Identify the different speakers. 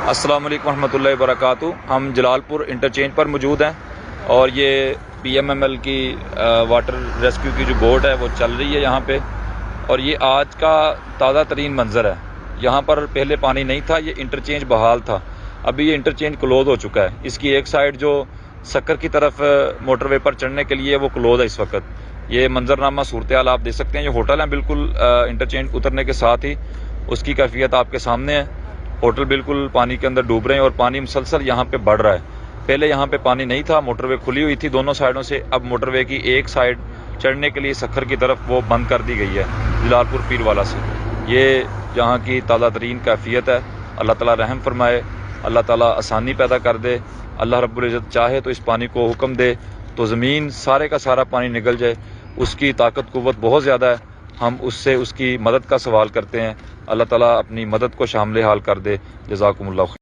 Speaker 1: السلام علیکم ورحمۃ اللہ وبرکاتہ۔ ہم جلال پور انٹرچینج پر موجود ہیں اور یہ PMML کی واٹر ریسکیو کی جو بوٹ ہے وہ چل رہی ہے یہاں پہ، اور یہ آج کا تازہ ترین منظر ہے۔ یہاں پر پہلے پانی نہیں تھا، یہ انٹرچینج بحال تھا، ابھی یہ انٹرچینج کلوز ہو چکا ہے۔ اس کی ایک سائڈ جو سکر کی طرف موٹر وے پر چڑھنے کے لیے وہ کلوز ہے اس وقت۔ یہ منظرنامہ صورتحال آپ دیکھ سکتے ہیں، یہ ہوٹل ہیں بالکل انٹرچینج اترنے کے ساتھ ہی، اس کی کیفیت آپ کے سامنے ہے۔ ہوٹل بالکل پانی کے اندر ڈوب رہے ہیں اور پانی مسلسل یہاں پہ بڑھ رہا ہے۔ پہلے یہاں پہ پانی نہیں تھا، موٹر وے کھلی ہوئی تھی دونوں سائڈوں سے، اب موٹر وے کی ایک سائڈ چڑھنے کے لیے سکھر کی طرف وہ بند کر دی گئی ہے جلال پور پیر والا سے۔ یہ یہاں کی تازہ ترین کیفیت ہے۔ اللہ تعالیٰ رحم فرمائے، اللہ تعالیٰ آسانی پیدا کر دے، اللہ رب العزت چاہے تو اس پانی کو حکم دے تو زمین سارے کا سارا پانی نکل جائے۔ اس کی طاقت قوت بہت زیادہ ہے، ہم اس سے اس کی مدد کا سوال کرتے ہیں۔ اللہ تعالیٰ اپنی مدد کو شامل حال کر دے۔ جزاکم اللہ خیر۔